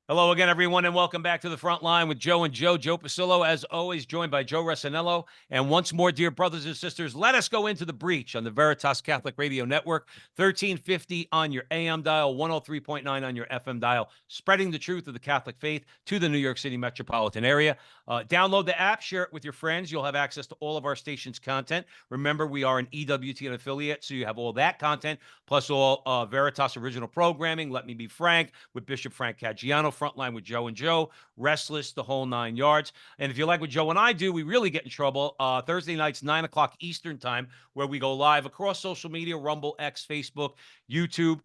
Hello again, everyone, and welcome back to the front line with Joe and Joe. Joe Pasillo, as always, joined by Joe Resinello. And once more, dear brothers and sisters, let us go into the breach on the Veritas Catholic Radio Network, 1350 on your AM dial, 103.9 on your FM dial, spreading the truth of the Catholic faith to the New York City metropolitan area. Download the app, share it with your friends. You'll have access to all of our station's content. Remember, we are an EWTN affiliate, so you have all that content, plus all Veritas original programming. Let Me Be Frank with Bishop Frank Caggiano, Frontline with Joe and Joe, Restless, the whole 9 yards. And if you like what Joe and I do, we really get in trouble. Thursday nights, 9 o'clock Eastern time, where we go live across social media, Rumble, X, Facebook, YouTube.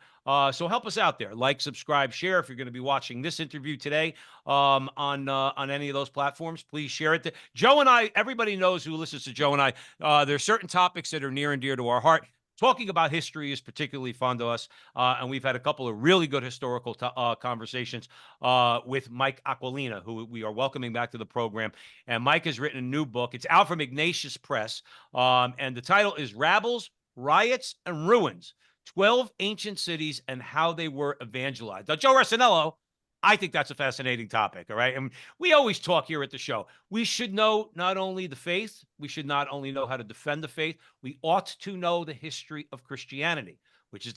So help us out there. Like, subscribe, share. If you're going to be watching this interview today on any of those platforms, please share it. Joe and I, everybody knows who listens to Joe and I, there's certain topics that are near and dear to our heart. Talking about history is particularly fun to us, and we've had a couple of really good historical conversations with Mike Aquilina, who we are welcoming back to the program. And Mike has written a new book. It's out from Ignatius Press, and the title is Rabbles, Riots, and Ruins, 12 Ancient Cities and How They Were Evangelized. Now, Joe Resinello, I think that's a fascinating topic, all right? And we always talk here at the show. We should know not only the faith, we should not only know how to defend the faith, we ought to know the history of Christianity, which is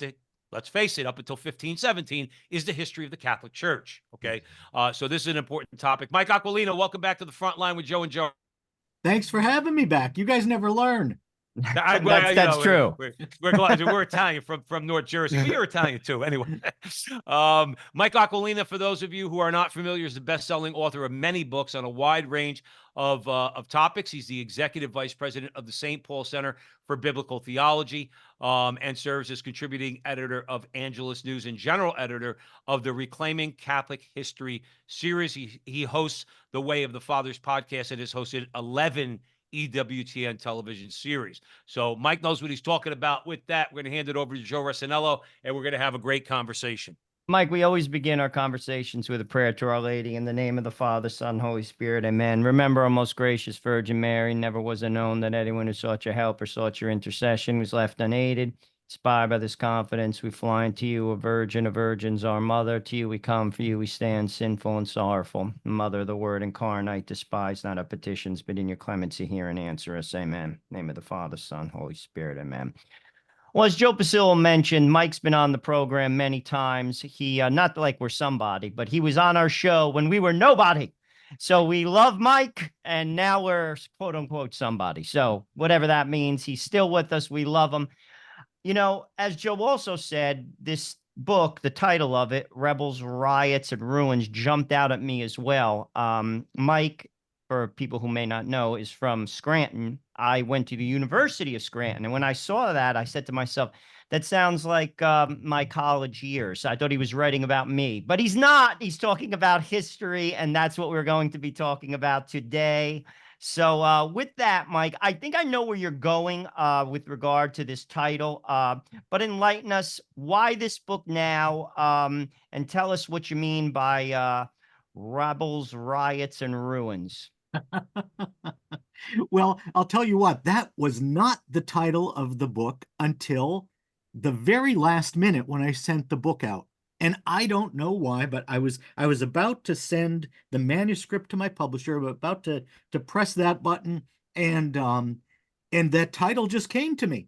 let's face it, up until 1517, is the history of the Catholic Church, okay? So this is an important topic. Mike Aquilina, welcome back to the front line with Joe and Joe. Thanks for having me back. You guys never learn. That's true. We're glad we're Italian from North Jersey. But you're Italian too, anyway. Mike Aquilina, for those of you who are not familiar, is the best-selling author of many books on a wide range of topics. He's the executive vice president of the St. Paul Center for Biblical Theology, and serves as contributing editor of Angelus News and general editor of the Reclaiming Catholic History series. He hosts the Way of the Fathers podcast and has hosted 11 EWTN television series. So Mike knows what he's talking about. With that, we're going to hand it over to Joe Resinello, and we're going to have a great conversation. Mike, we always begin our conversations with a prayer to Our Lady in the name of the Father, Son, Holy Spirit. Amen. Remember, our most gracious Virgin Mary, never was it known that anyone who sought your help or sought your intercession was left unaided. Inspired by this confidence, we fly unto you, a virgin of virgins, our mother. To you we come, for you we stand, sinful and sorrowful. Mother of the Word incarnate, despise not our petitions, but in your clemency hear and answer us. Amen. In the name of the Father, Son, Holy Spirit. Amen. Well, as Joe Pasillo mentioned, Mike's been on the program many times. He, not like we're somebody, but he was on our show when we were nobody. So we love Mike, and now we're quote unquote somebody. So whatever that means, he's still with us. We love him. You know, as Joe also said, this book, the title of it, Rebels, Riots, and Ruins, jumped out at me as well. Mike, for people who may not know, is from Scranton. I went to the University of Scranton, and when I saw that, I said to myself, that sounds like my college years. I thought he was writing about me, but he's not. He's talking about history, and that's what we're going to be talking about today. So with that, Mike, I think I know where you're going with regard to this title, but enlighten us, why this book now, and tell us what you mean by Rabbles, Riots, and Ruins. Well, I'll tell you what, that was not the title of the book until the very last minute when I sent the book out. And I don't know why, but I was about to send the manuscript to my publisher, about to press that button, and that title just came to me.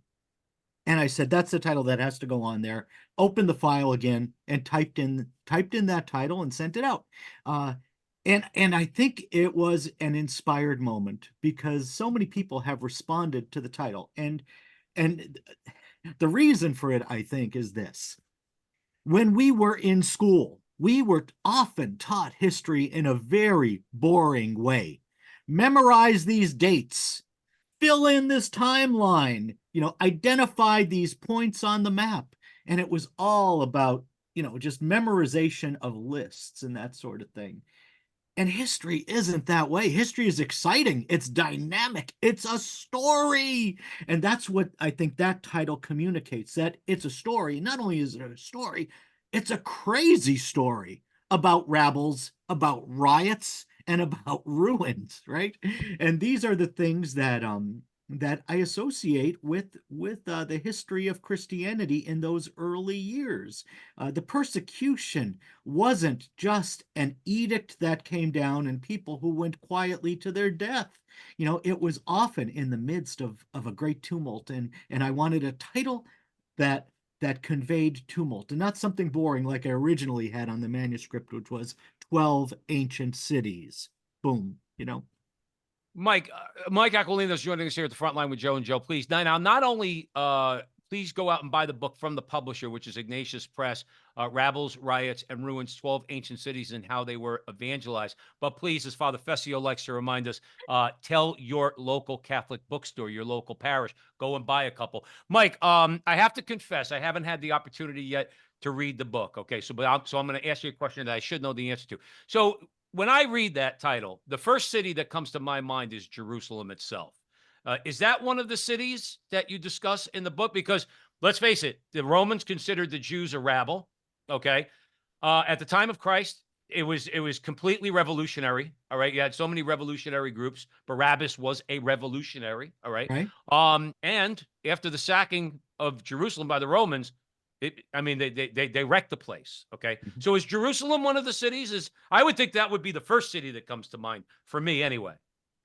And I said, that's the title that has to go on there. Opened the file again and typed in that title and sent it out. And I think it was an inspired moment because so many people have responded to the title. And the reason for it, I think, is this. When we were in school, we were often taught history in a very boring way. Memorize these dates, fill in this timeline, identify these points on the map. And it was all about, just memorization of lists and that sort of thing. And history isn't that way. History is exciting. It's dynamic. It's a story. And that's what I think that title communicates, that it's a story. Not only is it a story, it's a crazy story about rabbles, about riots, and about ruins, right? And these are the things that that I associate with the history of Christianity in those early years. The persecution wasn't just an edict that came down and people who went quietly to their death. It was often in the midst of a great tumult, and I wanted a title that conveyed tumult and not something boring like I originally had on the manuscript, which was 12 Ancient Cities. Boom. Mike Aquilina is joining us here at the front line with Joe and Joe. Please, now not only please go out and buy the book from the publisher, which is Ignatius Press, Rabbles, Riots, and Ruins, 12 Ancient Cities and How They Were Evangelized. But please, as Father Fessio likes to remind us, tell your local Catholic bookstore, your local parish, go and buy a couple. Mike, I have to confess, I haven't had the opportunity yet to read the book. Okay, so I'm going to ask you a question that I should know the answer to. So when I read that title, the first city that comes to my mind is Jerusalem itself. Is that one of the cities that you discuss in the book? Because let's face it, the Romans considered the Jews a rabble. Okay, at the time of Christ, it was completely revolutionary. All right, you had so many revolutionary groups. Barabbas was a revolutionary. All right, Right? and after the sacking of Jerusalem by the Romans, they wrecked the place. Okay, Mhm. so is Jerusalem one of the cities? I would think that would be the first city that comes to mind for me, anyway.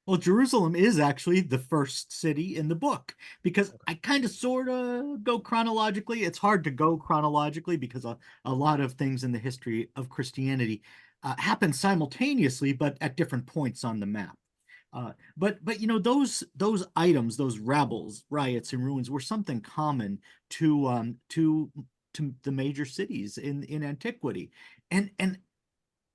Well, Jerusalem is actually the first city in the book because I kind of sort of go chronologically. It's hard to go chronologically because a lot of things in the history of Christianity happen simultaneously, but at different points on the map. But those items, those rabbles, riots, and ruins were something common to the major cities in antiquity, and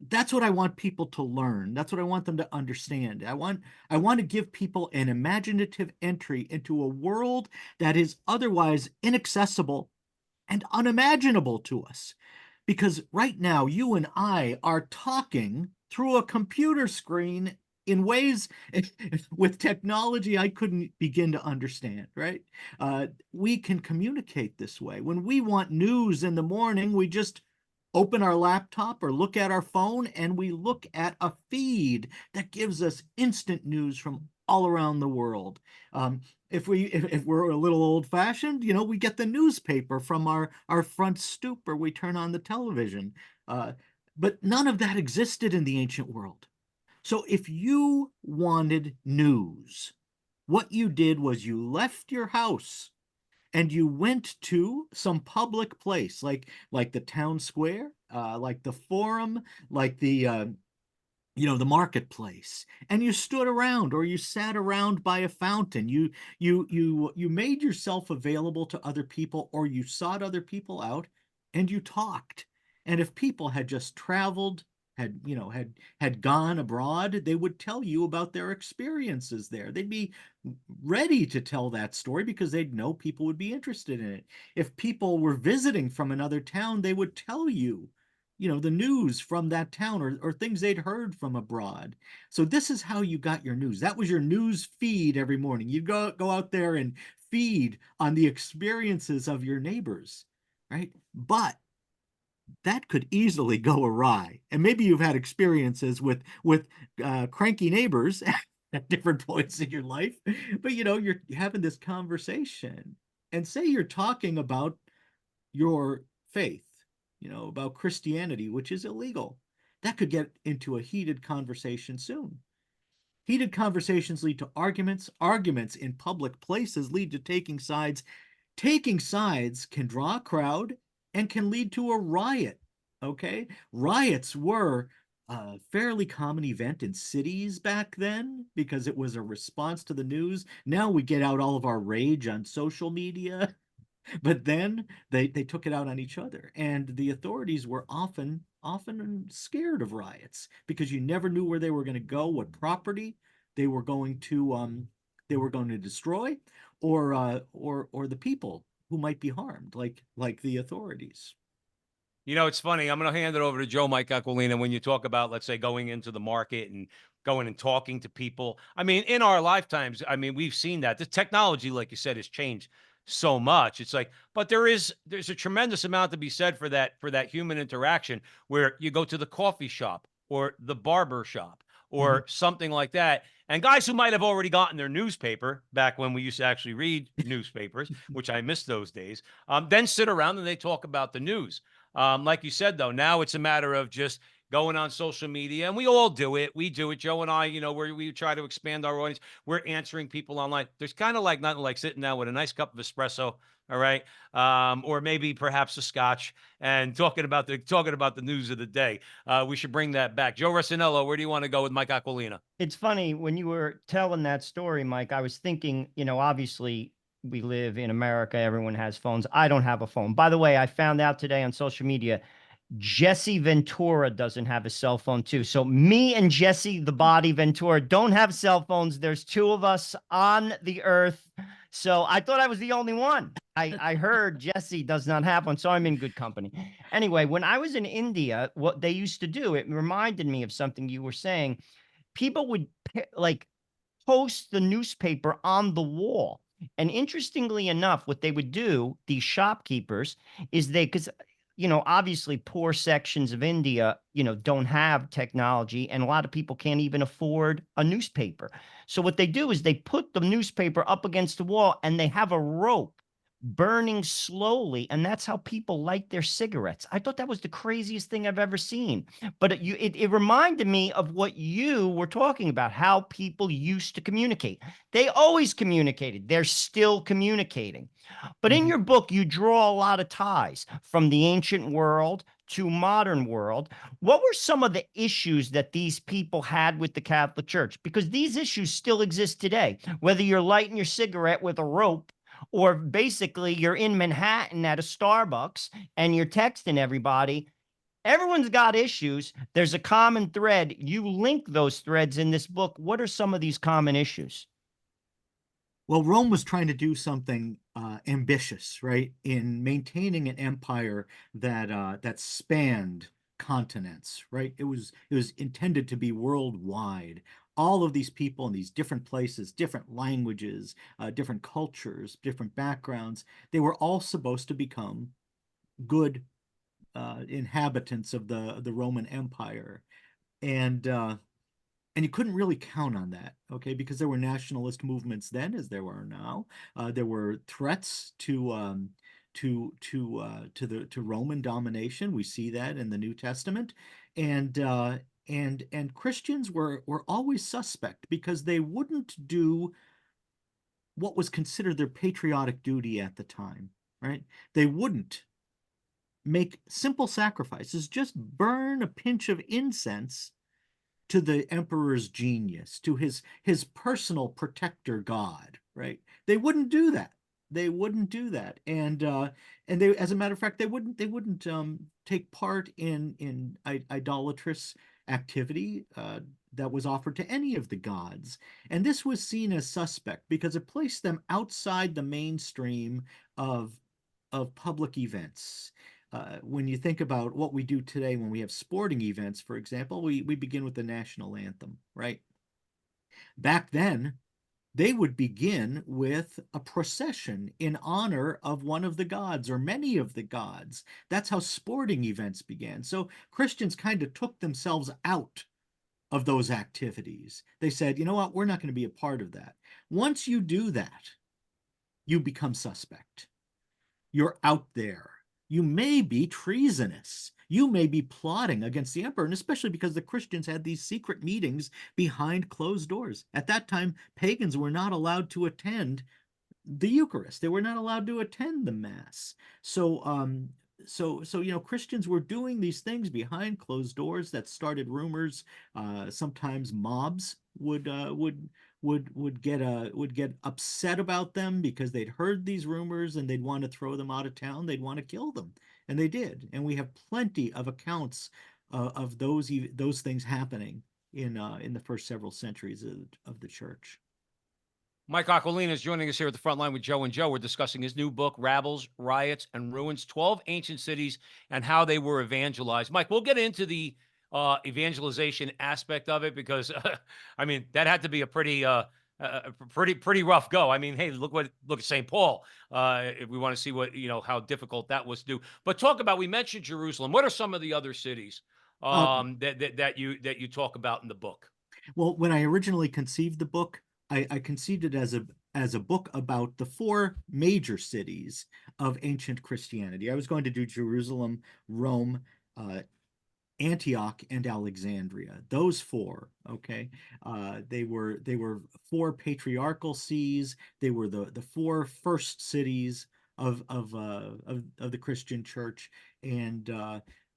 that's what I want people to learn. That's what I want them to understand. I want to give people an imaginative entry into a world that is otherwise inaccessible and unimaginable to us. Because right now, you and I are talking through a computer screen in ways with technology I couldn't begin to understand, right? We can communicate this way. When we want news in the morning, we just open our laptop or look at our phone and we look at a feed that gives us instant news from all around the world. If we're a little old fashioned, we get the newspaper from our front stoop or we turn on the television. But none of that existed in the ancient world. So if you wanted news, what you did was you left your house and you went to some public place like the town square, like the forum, like the marketplace, and you stood around or you sat around by a fountain. You made yourself available to other people, or you sought other people out and you talked. And if people had just traveled, had gone abroad, they would tell you about their experiences there. They'd be ready to tell that story because they'd know people would be interested in it. If people were visiting from another town, they would tell you the news from that town, or things they'd heard from abroad. So this is how you got your news. That was your news feed every morning. You'd go out there and feed on the experiences of your neighbors, right? But that could easily go awry. And maybe you've had experiences with cranky neighbors at different points in your life. But you're having this conversation, and say you're talking about your faith, about Christianity, which is illegal. That could get into a heated conversation soon. Heated conversations lead to arguments. Arguments in public places lead to taking sides. Taking sides can draw a crowd and can lead to a riot. Okay? Riots were a fairly common event in cities back then because it was a response to the news. Now we get out all of our rage on social media. But then they took it out on each other, and the authorities were often scared of riots because you never knew where they were going to go, what property they were going to destroy, or the people who might be harmed, like the authorities. It's funny. I'm going to hand it over to Joe, Mike Aquilina. When you talk about, let's say, going into the market and going and talking to people, in our lifetimes, we've seen that the technology, like you said, has changed so much. It's like, but there's a tremendous amount to be said for that human interaction where you go to the coffee shop or the barber shop or something like that. And guys who might have already gotten their newspaper back when we used to actually read newspapers, which I miss those days, then sit around and they talk about the news. Like you said, though, now it's a matter of just going on social media, and we all do it. We do it. Joe and I, we try to expand our audience. We're answering people online. There's kind of like nothing like sitting down with a nice cup of espresso, all right, or maybe perhaps a scotch, and talking about the news of the day. We should bring that back. Joe Rossinello, where do you want to go with Mike Aquilina? It's funny when you were telling that story, Mike, I was thinking, obviously we live in America. Everyone has phones. I don't have a phone. By the way, I found out today on social media, Jesse Ventura doesn't have a cell phone too. So me and Jesse, the body Ventura, don't have cell phones. There's two of us on the earth. So I thought I was the only one. I heard Jesse does not have one, so I'm in good company. Anyway, when I was in India, what they used to do, it reminded me of something you were saying. People would like post the newspaper on the wall. And interestingly enough, what they would do, these shopkeepers, is because obviously poor sections of India, don't have technology, and a lot of people can't even afford a newspaper. So what they do is they put the newspaper up against the wall and they have a rope burning slowly, and that's how people light their cigarettes. I thought that was the craziest thing I've ever seen. But it reminded me of what you were talking about, how people used to communicate. They always communicated. They're still communicating. But in your book, you draw a lot of ties from the ancient world to modern world. What were some of the issues that these people had with the Catholic Church? Because these issues still exist today, whether you're lighting your cigarette with a rope, or basically you're in Manhattan at a Starbucks and you're texting everybody. Everyone's got issues. There's a common thread. You link those threads in this book. What are some of these common issues? Well, Rome was trying to do something ambitious, right, in maintaining an empire that spanned continents, right? It was intended to be worldwide. All of these people in these different places, different languages, different cultures, different backgrounds, they were all supposed to become good inhabitants of the Roman Empire, and you couldn't really count on that, okay, because there were nationalist movements then, as there are now. There were threats to Roman domination. We see that in the New Testament, and Christians were always suspect because they wouldn't do what was considered their patriotic duty at the time, right? They wouldn't make simple sacrifices, just burn a pinch of incense to the emperor's genius, to his personal protector god, right? They wouldn't do that. They wouldn't do that, and they, as a matter of fact, they wouldn't take part in idolatrous activity that was offered to any of the gods. And this was seen as suspect because it placed them outside the mainstream of public events. When you think about what we do today when we have sporting events, for example, we begin with the national anthem, right? Back then, they would begin with a procession in honor of one of the gods or many of the gods. That's how sporting events began. So Christians kind of took themselves out of those activities. They said, you know what, we're not going to be a part of that. Once you do that, you become suspect. You're out there. You may be treasonous. You may be plotting against the emperor, and especially because the Christians had these secret meetings behind closed doors. At that time, pagans were not allowed to attend the Eucharist. They were not allowed to attend the Mass. So, Christians were doing these things behind closed doors that started rumors. Sometimes mobs would get upset about them because they'd heard these rumors and they'd want to throw them out of town. They'd want to kill them, and they did. And we have plenty of accounts of those things happening in the first several centuries of the church. Mike Aquilina is joining us here at the front line with Joe and Joe. We're discussing his new book, Rabbles, Riots, and Ruins, 12 Ancient Cities and How They Were Evangelized. Mike, we'll get into the evangelization aspect of it because, I mean, that had to be a pretty rough go. I mean, hey, look at St. Paul. If we want to see what, how difficult that was to do. But we mentioned Jerusalem. What are some of the other cities that you talk about in the book? Well, when I originally conceived the book, I conceived it as a book about the four major cities of ancient Christianity. I was going to do Jerusalem, Rome, uh, Antioch, and Alexandria. Those four, okay. They were four patriarchal sees. They were the four first cities of the Christian church. And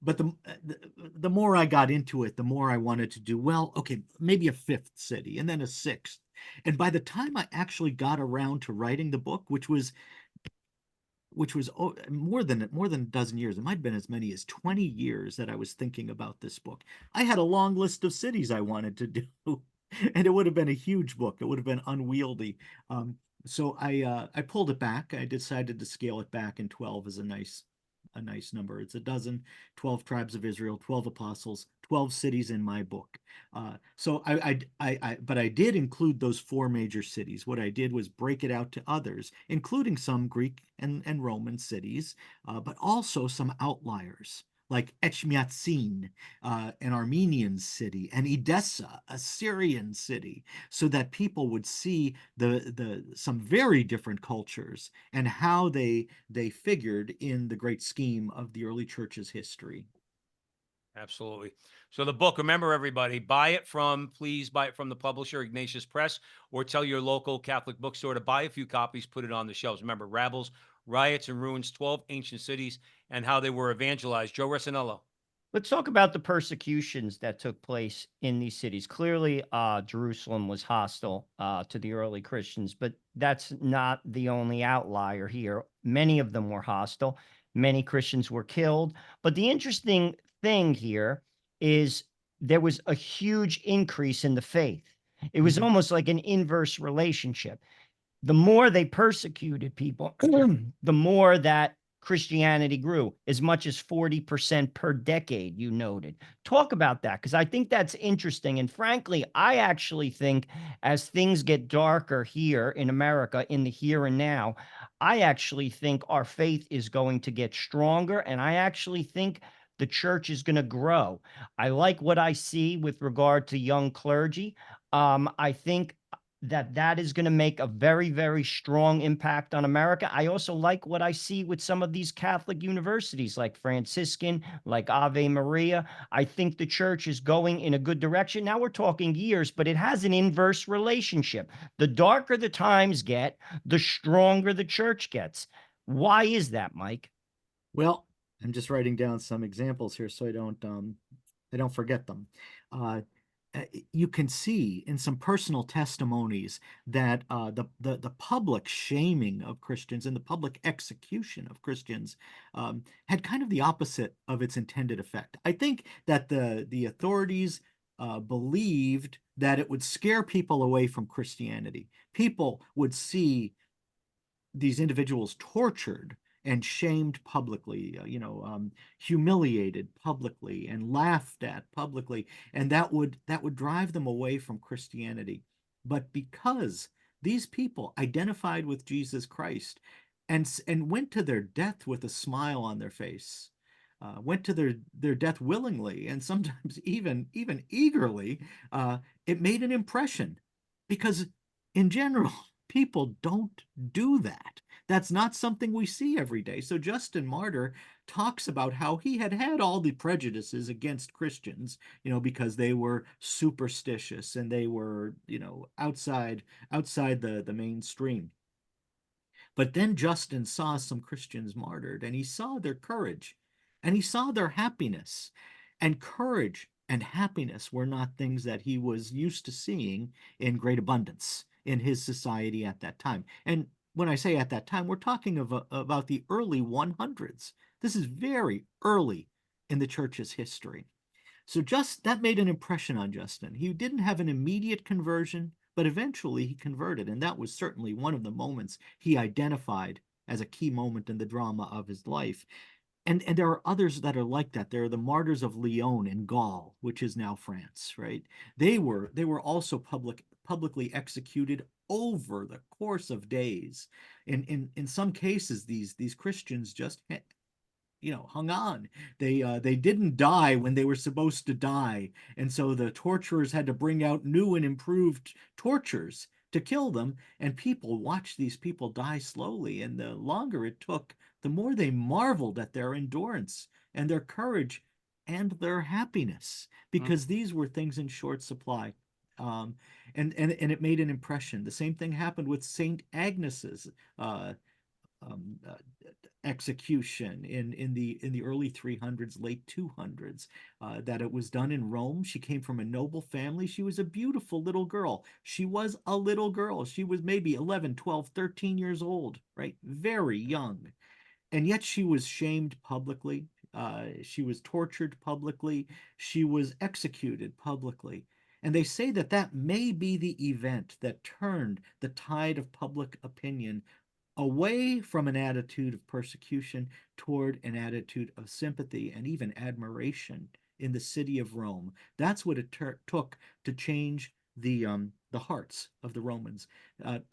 but the more I got into it, the more I wanted to do, well, okay, maybe a fifth city and then a sixth. And by the time I actually got around to writing the book, which was more than a dozen years. It might have been as many as 20 years that I was thinking about this book. I had a long list of cities I wanted to do, and it would have been a huge book. It would have been unwieldy. Um, so I pulled it back. I decided to scale it back, and 12 is a nice number. It's a dozen, 12 tribes of Israel, 12 apostles, 12 cities in my book. But I did include those four major cities. What I did was break it out to others, including some Greek and Roman cities, but also some outliers like Echmiadzin, an Armenian city, and Edessa, a Syrian city, so that people would see the some very different cultures and how they figured in the great scheme of the early church's history. Absolutely. So the book, remember everybody, please buy it from the publisher, Ignatius Press, or tell your local Catholic bookstore to buy a few copies, put it on the shelves. Remember, Rabbles, Riots, and Ruins, 12 Ancient Cities, and How They Were Evangelized. Joe Resinello. Let's talk about the persecutions that took place in these cities. Clearly, Jerusalem was hostile to the early Christians, but that's not the only outlier here. Many of them were hostile. Many Christians were killed. But the interesting thing here is there was a huge increase in the faith. It was Mhm. almost like an inverse relationship. The more they persecuted people, the more that Christianity grew, as much as 40% per decade, you noted. Talk about that, because I think that's interesting. And frankly, I actually think as things get darker here in America, in the here and now, I actually think our faith is going to get stronger. And I actually think the church is going to grow. I like what I see with regard to young clergy. I think that is going to make a very, very strong impact on America. I also like what I see with some of these Catholic universities like Franciscan, like Ave Maria. I think the church is going in a good direction. Now we're talking years, but it has an inverse relationship. The darker the times get, the stronger the church gets. Why is that, Mike? Well, I'm just writing down some examples here so I don't forget them. Uh, you can see in some personal testimonies that the public shaming of Christians and the public execution of Christians had kind of the opposite of its intended effect. I think that the authorities believed that it would scare people away from Christianity. People would see these individuals tortured and shamed publicly, humiliated publicly and laughed at publicly, and that would drive them away from Christianity. But because these people identified with Jesus Christ and went to their death with a smile on their face, went to their death willingly and sometimes even eagerly, it made an impression because in general people don't do that. That's not something we see every day. So Justin Martyr talks about how he had all the prejudices against Christians, because they were superstitious and they were, outside the mainstream. But then Justin saw some Christians martyred, and he saw their courage, and he saw their happiness. And courage and happiness were not things that he was used to seeing in great abundance in his society at that time. And when I say at that time, we're talking about the early 100s. This is very early in the church's history. So just that made an impression on Justin. He didn't have an immediate conversion, but eventually he converted, and that was certainly one of the moments he identified as a key moment in the drama of his life. And there are others that are like that. There are the martyrs of Lyon in Gaul, which is now France, right? They were also publicly executed over the course of days. In some cases, these Christians just hung on. They didn't die when they were supposed to die, and so the torturers had to bring out new and improved tortures to kill them. And people watched these people die slowly, and the longer it took, the more they marveled at their endurance and their courage and their happiness, because these were things in short supply. Um, and it made an impression. The same thing happened with Saint Agnes's uh, um, uh, execution in the early 300s, late 200s. That it was done in Rome. She came from a noble family. She was a beautiful little girl. She was a little girl. She was maybe 11, 12, 13 years old, right? Very young. And yet she was shamed publicly. She was tortured publicly. She was executed publicly. And they say that that may be the event that turned the tide of public opinion away from an attitude of persecution toward an attitude of sympathy and even admiration in the city of Rome. That's what it took to change the hearts of the Romans.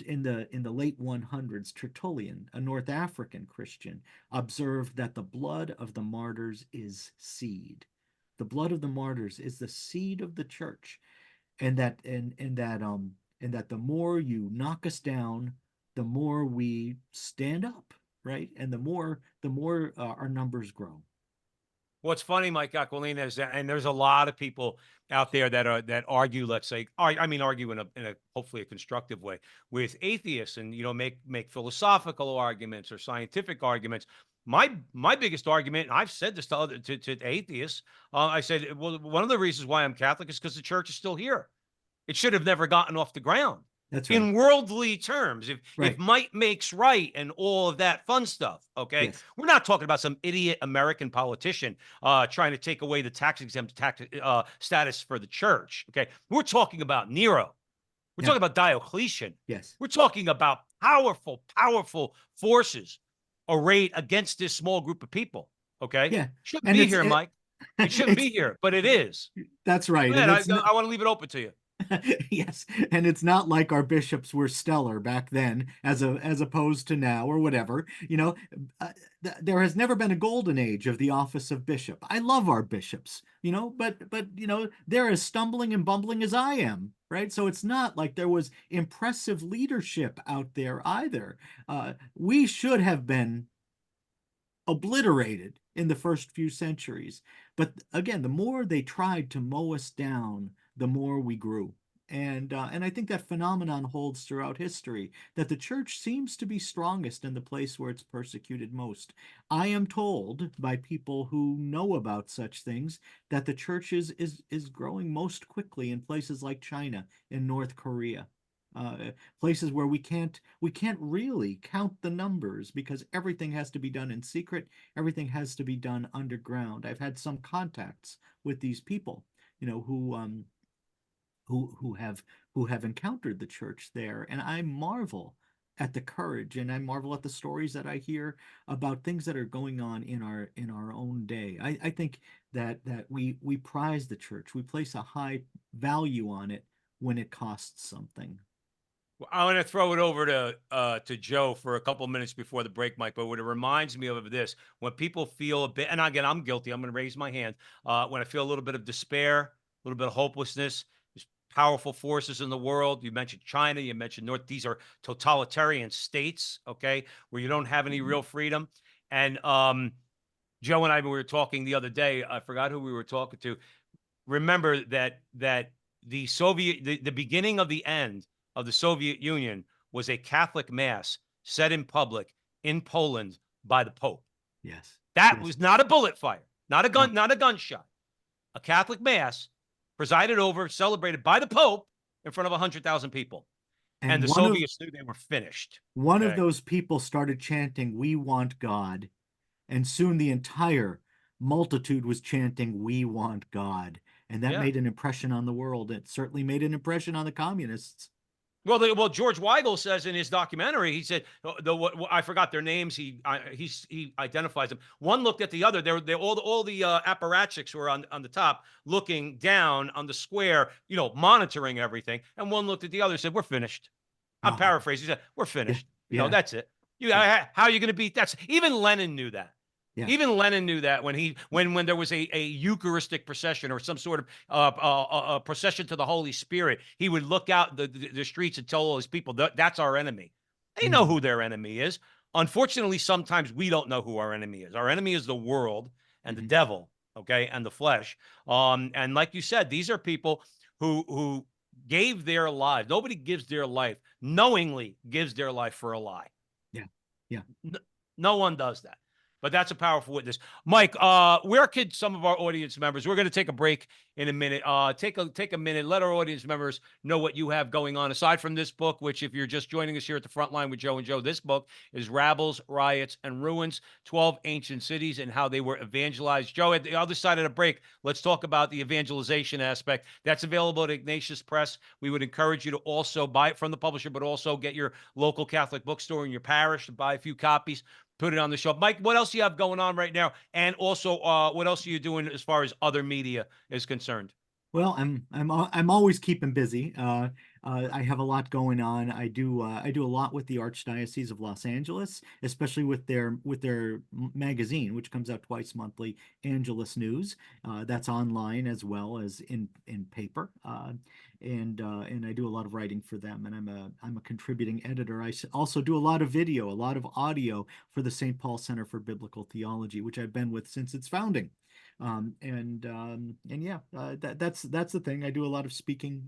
In the late 100s, Tertullian, a North African Christian, observed that the blood of the martyrs is seed. The blood of the martyrs is the seed of the church, and that the more you knock us down, the more we stand up, right? And the more our numbers grow. What's funny, Mike Aquilina, is that, and there's a lot of people out there that argue, let's say, argue in a hopefully a constructive way with atheists, and make philosophical arguments or scientific arguments. My biggest argument, and I've said this to atheists, I said, well, one of the reasons why I'm Catholic is because the church is still here. It should have never gotten off the ground. That's right. In worldly terms, if Right. might makes right and all of that fun stuff, okay? Yes. We're not talking about some idiot American politician trying to take away the tax exempt status for the church, okay? We're talking about Nero. We're Yeah. talking about Diocletian. Yes. We're talking about powerful forces arrayed against this small group of people, okay? Yeah. Shouldn't And be it's here, it, Mike. It shouldn't be here, but it is. That's Go right. ahead. And I want to leave it open to you. yes, and it's not like our bishops were stellar back then, as opposed to now or whatever. There has never been a golden age of the office of bishop. I love our bishops, but they're as stumbling and bumbling as I am, right? So it's not like there was impressive leadership out there either. We should have been obliterated in the first few centuries. But again, the more they tried to mow us down, the more we grew. And I think that phenomenon holds throughout history, that the church seems to be strongest in the place where it's persecuted most. I am told by people who know about such things that the church is growing most quickly in places like China and North Korea. Places where we can't really count the numbers, because everything has to be done in secret. Everything has to be done underground. I've had some contacts with these people, who have encountered the church there, and I marvel at the courage, and I marvel at the stories that I hear about things that are going on in our own day. I think that we prize the church. We place a high value on it when it costs something. Well, I want to throw it over to Joe for a couple minutes before the break, Mike. But what it reminds me of this, when people feel a bit, and again, I'm guilty. I'm going to raise my hand. When I feel a little bit of despair, a little bit of hopelessness, there's powerful forces in the world. You mentioned China. You mentioned North. These are totalitarian states, okay, where you don't have any real freedom. And Joe and I, we were talking the other day. I forgot who we were talking to. Remember that the the beginning of the end of the Soviet Union was a Catholic mass said in public in Poland by the Pope. Yes. That Yes. was not a bullet fire, not a gun, No. not a gunshot. A Catholic mass presided over, celebrated by the Pope in front of 100,000 people. And And the one of Soviets knew they were finished. one of Okay. those people started chanting, "We want God," and soon the entire multitude was chanting, "We want God," and that Yeah. made an impression on the world. It certainly made an impression on the communists. Well, George Weigel says in his documentary, he said I forgot their names. He identifies them. One looked at the other. They all the apparatchiks were on the top, looking down on the square, monitoring everything. And one looked at the other and said, "We're finished." I'm Oh, paraphrasing. He said, "We're yeah, finished. yeah, That's it. yeah. How are you going to beat that?" Even Lenin knew that. Yeah. Even Lenin knew that when there was a Eucharistic procession or some sort of procession to the Holy Spirit, he would look out the streets and tell all his people that's our enemy. They know who their enemy is. Unfortunately, sometimes we don't know who our enemy is. Our enemy is the world and the devil, okay, and the flesh. And like you said, these are people who gave their lives. Nobody gives their life knowingly gives their life for a lie. Yeah. Yeah. No one does that. But that's a powerful witness. Mike, where could some of our audience members, we're going to take a break in a minute. Take a minute. Let our audience members know what you have going on. Aside from this book, which if you're just joining us here at the front line with Joe and Joe, this book is Rabbles, Riots, and Ruins, 12 Ancient Cities and How They Were Evangelized. Joe, at the other side of the break, let's talk about the evangelization aspect. That's available at Ignatius Press. We would encourage you to also buy it from the publisher, but also get your local Catholic bookstore in your parish to buy a few copies. Put it on the shelf. Mike, what else do you have going on right now? And also, what else are you doing as far as other media is concerned? Well, I'm always keeping busy. I have a lot going on. I do a lot with the Archdiocese of Los Angeles, especially with their magazine, which comes out twice monthly, Angelus News. That's online as well as in paper. And I do a lot of writing for them, and I'm a contributing editor. I also do a lot of video, a lot of audio for the St. Paul Center for Biblical Theology, which I've been with since its founding. And yeah, that's the thing. I do a lot of speaking.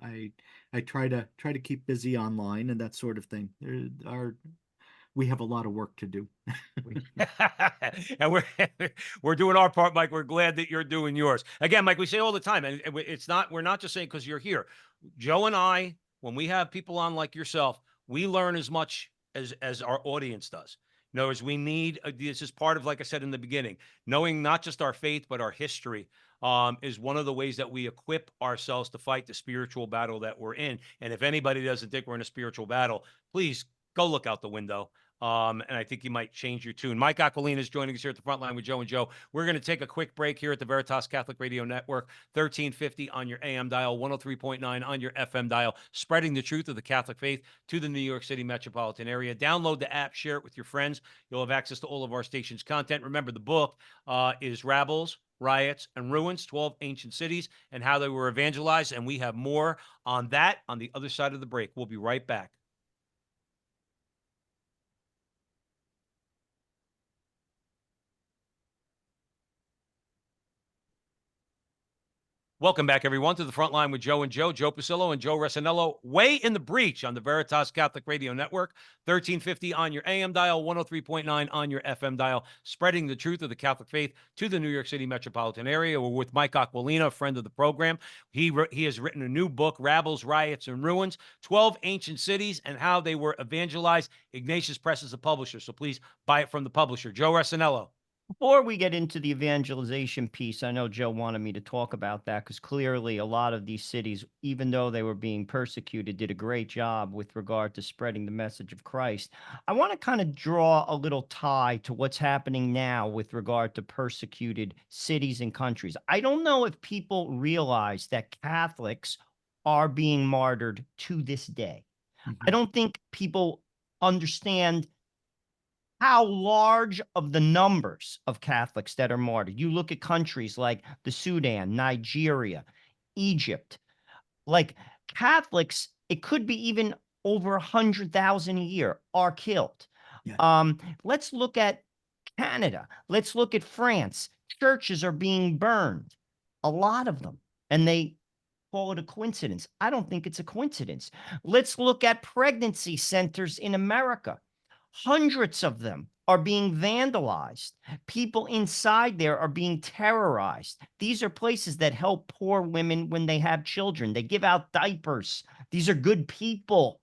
I try to keep busy online and that sort of thing. We have a lot of work to do. And we're doing our part, Mike. We're glad that you're doing yours. Again, Mike, we say all the time, and we're not just saying because you're here. Joe and I, when we have people on like yourself, we learn as much as our audience does. In other words, we need this is part of, like I said in the beginning, knowing not just our faith but our history. Is one of the ways that we equip ourselves to fight the spiritual battle that we're in. And if anybody doesn't think we're in a spiritual battle, please go look out the window. And I think you might change your tune. Mike Aquilina is joining us here at the front line with Joe and Joe. We're going to take a quick break here at the Veritas Catholic Radio Network, 1350 on your AM dial, 103.9 on your FM dial, spreading the truth of the Catholic faith to the New York City metropolitan area. Download the app, share it with your friends. You'll have access to all of our station's content. Remember, the book is Rabbles, Riots, and Ruins, 12 Ancient Cities and How They Were Evangelized. And we have more on that on the other side of the break. We'll be right back. Welcome back, everyone, to the front line with Joe and Joe, Joe Pasillo and Joe Resinello, way in the breach on the Veritas Catholic Radio Network, 1350 on your AM dial, 103.9 on your FM dial, spreading the truth of the Catholic faith to the New York City metropolitan area. We're with Mike Aquilina, a friend of the program. He has written a new book, Rabbles, Riots, and Ruins, 12 Ancient Cities and How They Were Evangelized. Ignatius Press is the publisher, so please buy it from the publisher. Joe Resinello. Before we get into the evangelization piece, I know Joe wanted me to talk about that because clearly a lot of these cities, even though they were being persecuted, did a great job with regard to spreading the message of Christ. I want to kind of draw a little tie to what's happening now with regard to persecuted cities and countries. I don't know if people realize that Catholics are being martyred to this day. I don't think people understand how large of the numbers of Catholics that are martyred. You look at countries like the Sudan, Nigeria, Egypt, like Catholics, it could be even over 100,000 a year are killed. Yeah. Let's look at Canada. Let's look at France. Churches are being burned, a lot of them, and they call it a coincidence. I don't think it's a coincidence. Let's look at pregnancy centers in America. Hundreds of them are being vandalized. People inside there are being terrorized. These are places that help poor women when they have children. They give out diapers. These are good people,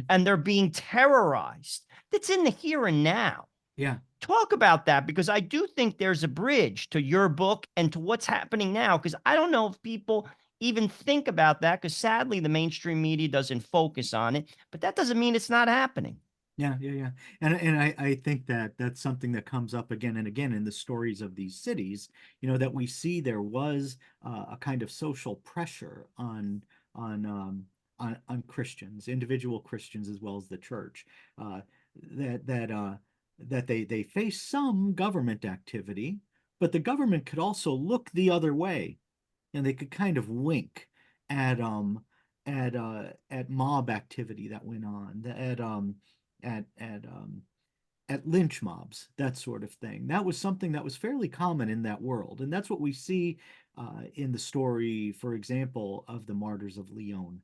and they're being terrorized. That's in the here and now. Yeah. Talk about that, because I do think there's a bridge to your book and to what's happening now, because I don't know if people even think about that, because sadly the mainstream media doesn't focus on it, but that doesn't mean it's not happening. Yeah. And I think that that's something that comes up again and again in the stories of these cities, that we see there was a kind of social pressure on Christians, individual Christians as well as the church, that that they face some government activity, but the government could also look the other way, and they could kind of wink at at mob activity that went on, at at lynch mobs, that sort of thing. That was something that was fairly common in that world. And that's what we see in the story, for example, of the Martyrs of Lyon,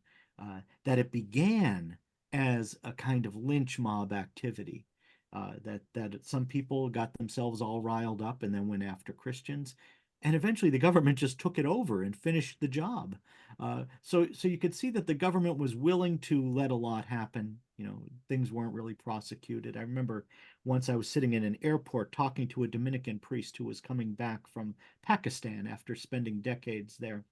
that it began as a kind of lynch mob activity. That some people got themselves all riled up and then went after Christians, and eventually the government just took it over and finished the job. So you could see that the government was willing to let a lot happen. Things weren't really prosecuted. I remember once I was sitting in an airport talking to a Dominican priest who was coming back from Pakistan after spending decades there.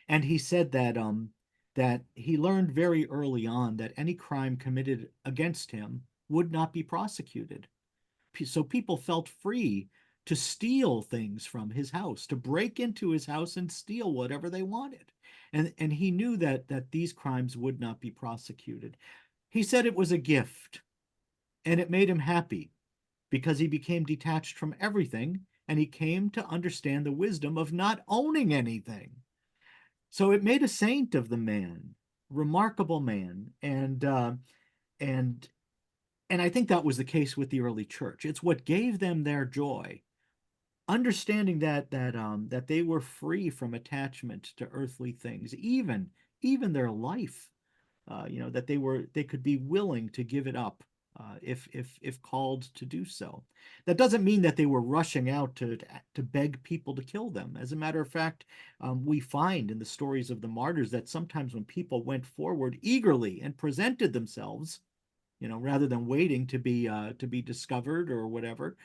And he said that he learned very early on that any crime committed against him would not be prosecuted. So people felt free to steal things from his house, to break into his house and steal whatever they wanted. And he knew that these crimes would not be prosecuted. He said it was a gift, and it made him happy because he became detached from everything, and he came to understand the wisdom of not owning anything. So it made a saint of the man, remarkable man, and and I think that was the case with the early church. It's what gave them their joy, understanding that they were free from attachment to earthly things, even their life. That they could be willing to give it up if called to do so. That doesn't mean that they were rushing out to beg people to kill them. As a matter of fact, we find in the stories of the martyrs that sometimes when people went forward eagerly and presented themselves, rather than waiting to be discovered or whatever,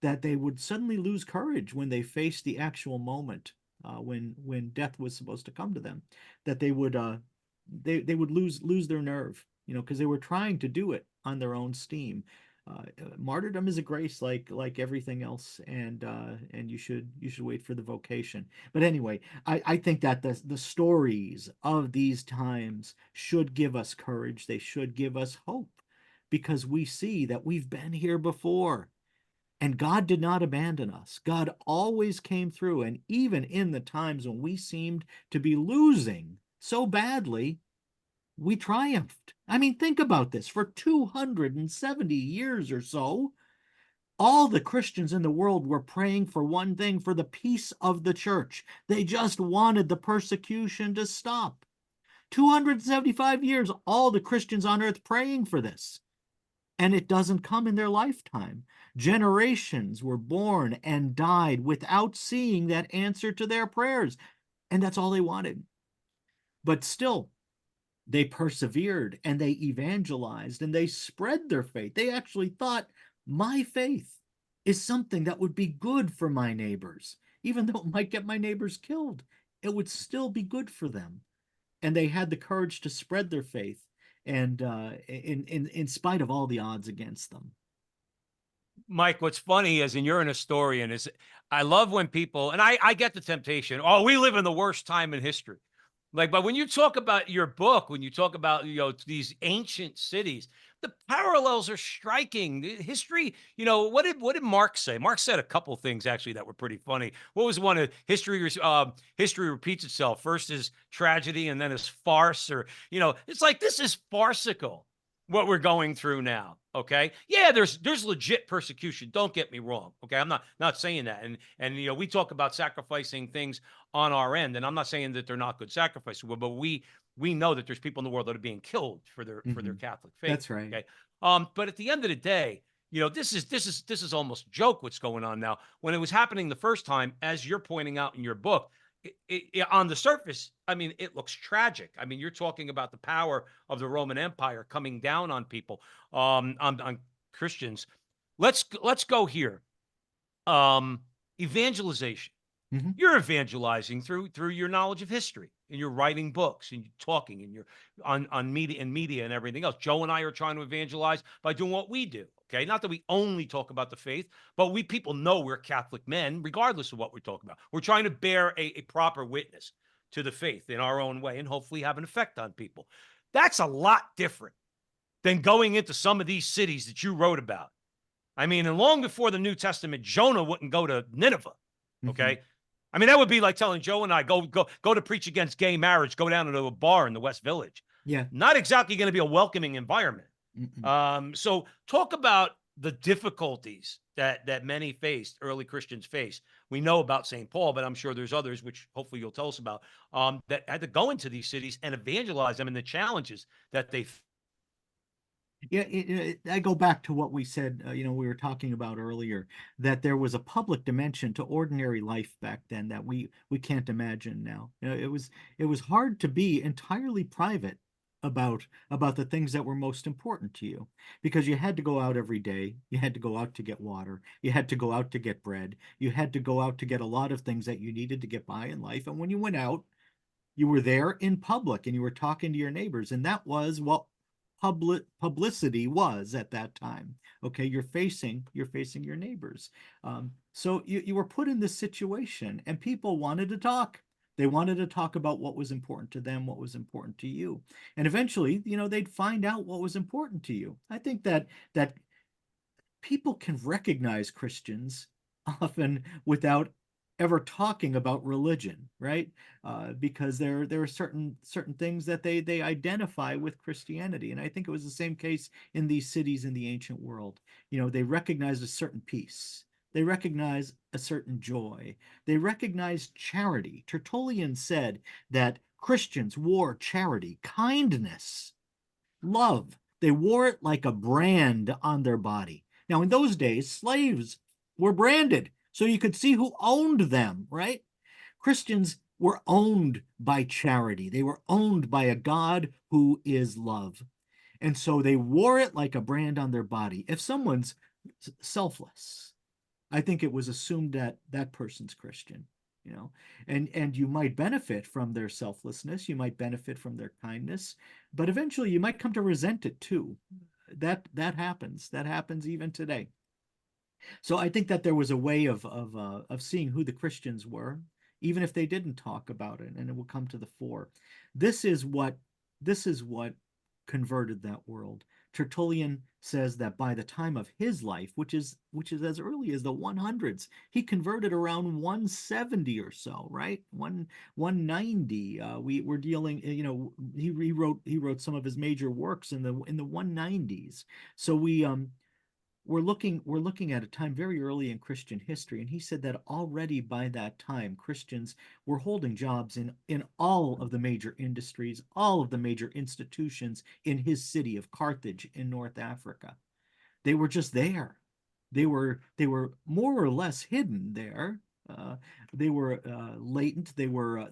that they would suddenly lose courage when they faced the actual moment, when death was supposed to come to them, that they would lose their nerve, because they were trying to do it on their own steam. Martyrdom is a grace like everything else, and you should wait for the vocation. But anyway, I think that the stories of these times should give us courage. They should give us hope, because we see that we've been here before, and God did not abandon us. God always came through, and even in the times when we seemed to be losing so badly, we triumphed. I mean, think about this. For 270 years or so, all the Christians in the world were praying for one thing, for the peace of the church. They just wanted the persecution to stop. 275 years, all the Christians on earth praying for this. And it doesn't come in their lifetime. Generations were born and died without seeing that answer to their prayers. And that's all they wanted. But still, they persevered and they evangelized and they spread their faith. They actually thought, my faith is something that would be good for my neighbors. Even though it might get my neighbors killed, it would still be good for them. And they had the courage to spread their faith, and in spite of all the odds against them. Mike, what's funny is, and you're an historian, is I love when people, and I get the temptation, oh, we live in the worst time in history. But when you talk about your book, when you talk about, these ancient cities, the parallels are striking. History, what did Marx say? Marx said a couple things actually that were pretty funny. What was one of history? History repeats itself. First is tragedy, and then is farce, or it's like this is farcical what we're going through now. Okay. Yeah, there's legit persecution. Don't get me wrong. Okay. I'm not saying that. And we talk about sacrificing things on our end. And I'm not saying that they're not good sacrifices, but we know that there's people in the world that are being killed for their Catholic faith. That's right. Okay. But at the end of the day, this is almost a joke what's going on now. When it was happening the first time, as you're pointing out in your book, on the surface, I mean, it looks tragic. I mean, you're talking about the power of the Roman Empire coming down on people, on Christians. Let's go here. Evangelization. Mm-hmm. You're evangelizing through your knowledge of history, and you're writing books, and you're talking, and you're on media and everything else. Joe and I are trying to evangelize by doing what we do. Okay, not that we only talk about the faith, but people know we're Catholic men, regardless of what we're talking about. We're trying to bear a proper witness to the faith in our own way, and hopefully have an effect on people. That's a lot different than going into some of these cities that you wrote about I mean, and long before the New Testament, Jonah wouldn't go to Nineveh. Okay. Mhm. I mean, that would be like telling Joe and I go to preach against gay marriage, go down into a bar in the West Village. Yeah. Not exactly going to be a welcoming environment. Mm-mm. So talk about the difficulties that many faced, early Christians faced. We know about St. Paul, but I'm sure there's others, which hopefully you'll tell us about, that had to go into these cities and evangelize them and the challenges that they. Yeah, I go back to what we said, we were talking about earlier, that there was a public dimension to ordinary life back then that we can't imagine now. It was hard to be entirely private about the things that were most important to you, because you had to go out every day, you had to go out to get water, you had to go out to get bread, you had to go out to get a lot of things that you needed to get by in life. And when you went out, you were there in public and you were talking to your neighbors, and that was what publicity was at that time. Okay, you're facing your neighbors. So you were put in this situation, and people wanted to talk. They wanted to talk about what was important to them, what was important to you, and eventually, they'd find out what was important to you. I think that people can recognize Christians often without ever talking about religion, right? Because there are certain things that they identify with Christianity, and I think it was the same case in these cities in the ancient world. They recognized a certain peace. They recognize a certain joy. They recognize charity. Tertullian said that Christians wore charity, kindness, love. They wore it like a brand on their body. Now, in those days, slaves were branded so you could see who owned them, right? Christians were owned by charity. They were owned by a God who is love. And so they wore it like a brand on their body. If someone's selfless, I think it was assumed that that person's Christian, and you might benefit from their selflessness, you might benefit from their kindness, but eventually you might come to resent it too. That happens. That happens even today. So I think that there was a way of seeing who the Christians were, even if they didn't talk about it, and it will come to the fore. This is what converted that world. Tertullian says that by the time of his life, which is as early as the 100s, he converted around 170 or so, right? 190. We're dealing, he wrote some of his major works in the 190s. So we're looking at a time very early in Christian history, and he said that already by that time Christians were holding jobs in all of the major industries, all of the major institutions in his city of Carthage in North Africa. They were just there. They were more or less hidden there. They were latent. They were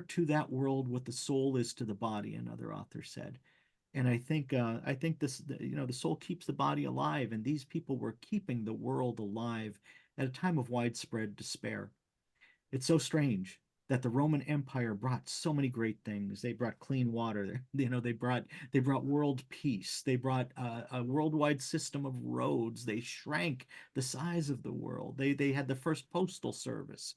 to that world what the soul is to the body, another author said. And I think the soul keeps the body alive, and these people were keeping the world alive at a time of widespread despair. It's so strange that the Roman Empire brought so many great things. They brought clean water. They brought world peace. They brought a worldwide system of roads. They shrank the size of the world. They had the first postal service.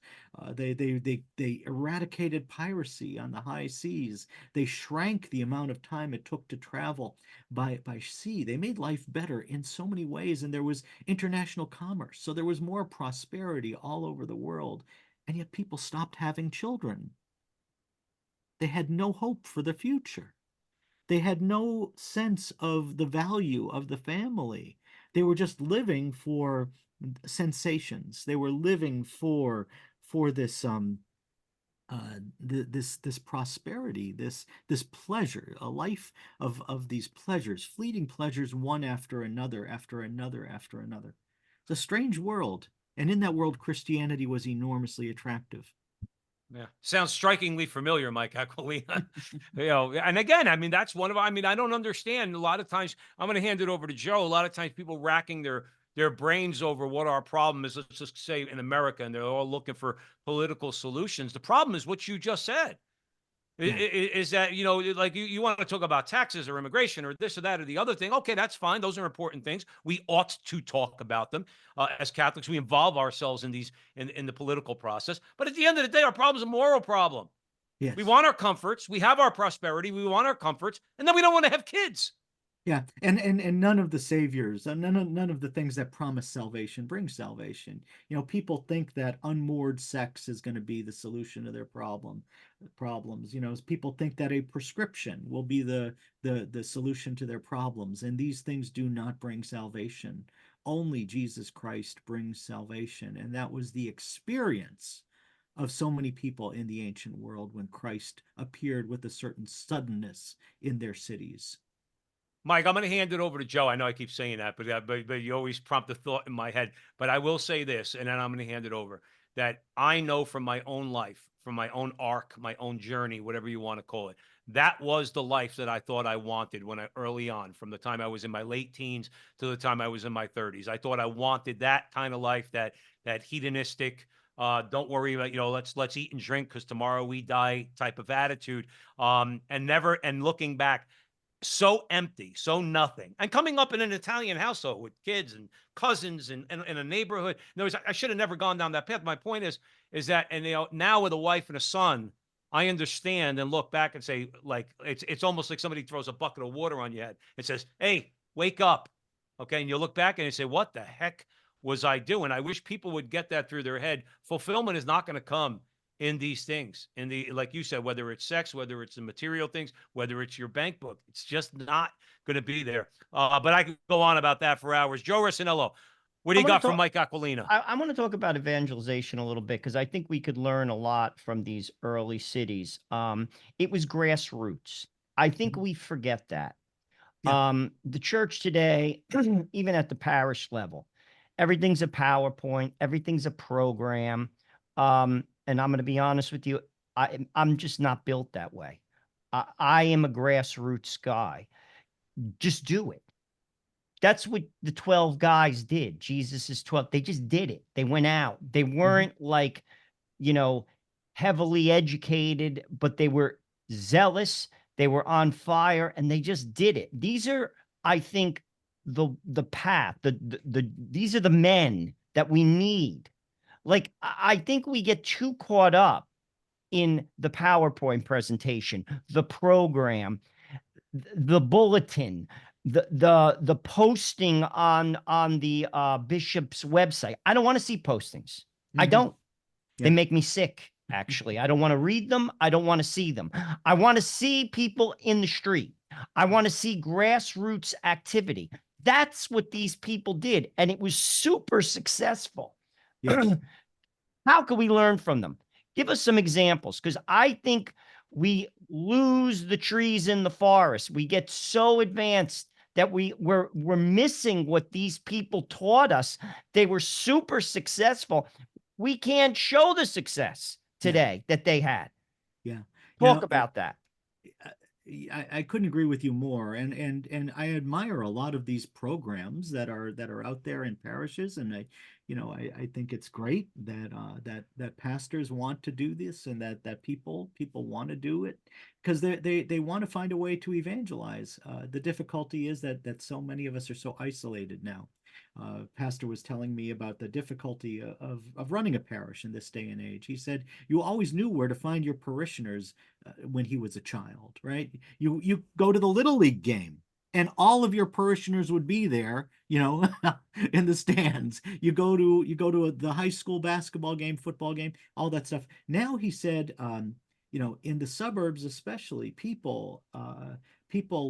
They eradicated piracy on the high seas. They shrank the amount of time it took to travel by sea. They made life better in so many ways, and there was international commerce. So there was more prosperity all over the world. And yet people stopped having children. They had no hope for the future. They had no sense of the value of the family. They were just living for sensations. They were living for this prosperity, this pleasure, a life of these pleasures, fleeting pleasures, one after another, after another, after another. It's a strange world. And in that world, Christianity was enormously attractive. Yeah. Sounds strikingly familiar, Mike Aquilina. And again, I mean, that's one of, I mean, I don't understand. A lot of times, I'm going to hand it over to Joe. A lot of times people racking their brains over what our problem is, let's just say in America, and they're all looking for political solutions. The problem is what you just said. Yeah. Is that, like you want to talk about taxes or immigration or this or that or the other thing. Okay, that's fine. Those are important things. We ought to talk about them. As Catholics, we involve ourselves in these in the political process. But at the end of the day, our problem is a moral problem. Yes. We want our comforts. We have our prosperity. We want our comforts. And then we don't want to have kids. Yeah, and none of the saviors, none of the things that promise salvation bring salvation. People think that unmoored sex is going to be the solution to their problems. People think that a prescription will be the solution to their problems, and these things do not bring salvation. Only Jesus Christ brings salvation, and that was the experience of so many people in the ancient world when Christ appeared with a certain suddenness in their cities. Mike, I'm going to hand it over to Joe. I know I keep saying that, but you always prompt a thought in my head. But I will say this, and then I'm going to hand it over, that I know from my own life, from my own arc, my own journey, whatever you want to call it, that was the life that I thought I wanted when early on, from the time I was in my late teens to the time I was in my 30s. I thought I wanted that kind of life, that hedonistic, don't worry about, let's eat and drink because tomorrow we die type of attitude. And looking back, so empty, so nothing. And coming up in an Italian household with kids and cousins and in a neighborhood. In other words, I should have never gone down that path. My point is that, and now with a wife and a son, I understand and look back and say, like, it's almost like somebody throws a bucket of water on your head and says, "Hey, wake up." Okay. And you look back and you say, "What the heck was I doing?" I wish people would get that through their head. Fulfillment is not going to come in these things, like you said, whether it's sex, whether it's the material things, whether it's your bank book, it's just not going to be there. But I could go on about that for hours. Joe Rossinello, what do I you want to got from talk. Mike Aquilina? I want to talk about evangelization a little bit because I think we could learn a lot from these early cities. It was grassroots. I think Mhm. we forget that. Yeah. The church today, even at the parish level, everything's a PowerPoint, everything's a program. And I'm going to be honest with you, I'm just not built that way. I am a grassroots guy. Just do it. That's what the 12 guys did. Jesus is 12. They just did it. They went out. They Mhm. weren't like, you know, heavily educated, but they were zealous. They were on fire and they just did it. These are, I think, the path, these are the men that we need. Like, I think we get too caught up in the PowerPoint presentation, the program, the bulletin, the posting on the bishop's website. I don't want to see postings. I Mhm. don't. They Yeah. make me sick, actually. I don't want to read them. I don't want to see them. I want to see people in the street. I want to see grassroots activity. That's what these people did. And it was super successful. Yes. How can we learn from them? Give us some examples, because I think we lose the trees in the forest. We get so advanced that we're missing what these people taught us. They were super successful. We can't show the success Yeah. today that they had. Yeah. You Talk know, about that. uh, I couldn't agree with you more, and I admire a lot of these programs that are out there in parishes, and I think it's great that that pastors want to do this, and that people want to do it because they want to find a way to evangelize. The difficulty is that so many of us are so isolated now. Pastor was telling me about the difficulty of running a parish in this day and age. He said you always knew where to find your parishioners when he was a child, right? You go to the Little League game and all of your parishioners would be there, in the stands. You go to the high school basketball game, football game, all that stuff. Now he said, in the suburbs especially, people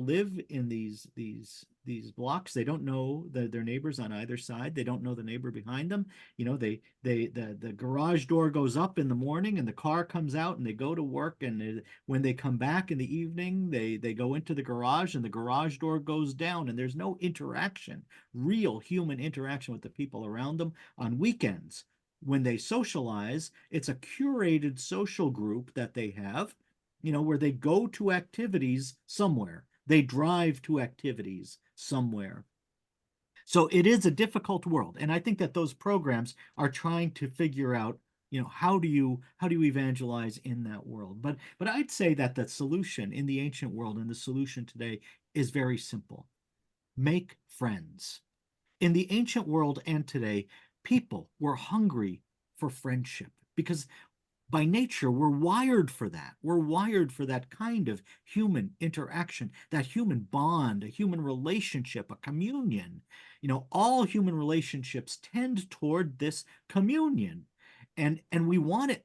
live in these blocks. They don't know their neighbors on either side. They don't know the neighbor behind them. The garage door goes up in the morning and the car comes out and they go to work, and when they come back in the evening, they go into the garage and the garage door goes down, and there's no interaction, real human interaction with the people around them. On weekends, when they socialize, it's a curated social group that they have, where they go to activities somewhere. They drive to activities somewhere. So it is a difficult world. And I think that those programs are trying to figure out, how do you evangelize in that world? But I'd say that the solution in the ancient world and the solution today is very simple. Make friends. In the ancient world and today, people were hungry for friendship because by nature, we're wired for that. We're wired for that kind of human interaction, that human bond, a human relationship, a communion. All human relationships tend toward this communion. And we want it.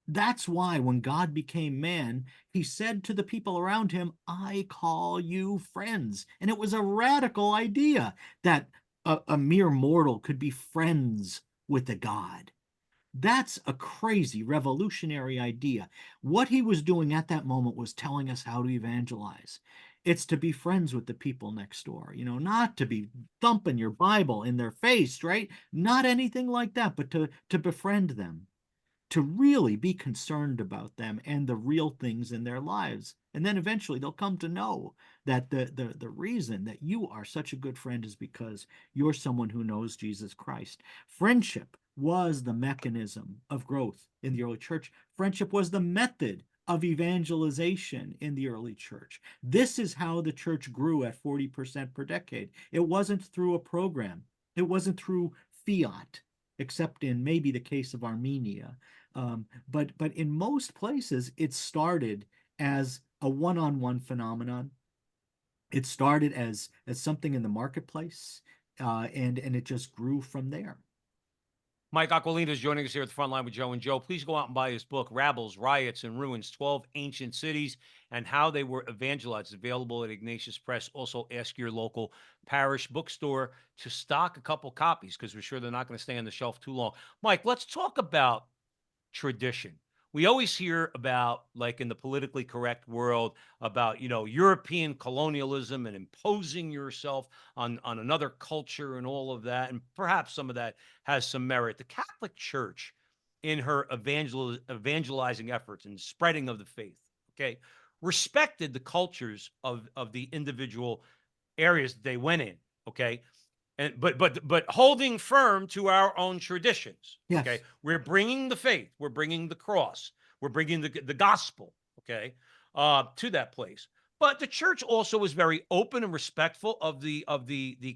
That's why when God became man, he said to the people around him, I call you friends. And it was a radical idea that a mere mortal could be friends with a God. That's a crazy, revolutionary idea. What he was doing at that moment was telling us how to evangelize. It's to be friends with the people next door, not to be thumping your Bible in their face, right? Not anything like that, but to befriend them, to really be concerned about them and the real things in their lives. And then eventually they'll come to know that the reason that you are such a good friend is because you're someone who knows Jesus Christ. Friendship was the mechanism of growth in the early church. Friendship was the method of evangelization in the early church. This is how the church grew at 40% per decade. It wasn't through a program. It wasn't through fiat, except in maybe the case of Armenia. But in most places, it started as a one-on-one phenomenon. It started as something in the marketplace, and it just grew from there. Mike Aquilina is joining us here at the front line with Joe and Joe. Please go out and buy his book, Rabbles, Riots, and Ruins, 12 Ancient Cities and How They Were Evangelized. Available at Ignatius Press. Also, ask your local parish bookstore to stock a couple copies because we're sure they're not going to stay on the shelf too long. Mike, let's talk about tradition. We always hear about, like in the politically correct world, about, European colonialism and imposing yourself on another culture and all of that. And perhaps some of that has some merit. The Catholic Church, in her evangelizing efforts and spreading of the faith, okay, respected the cultures of the individual areas that they went in, okay? And but holding firm to our own traditions. Yes. Okay, we're bringing the faith, we're bringing the cross, we're bringing the gospel. Okay, to that place. But the church also was very open and respectful of the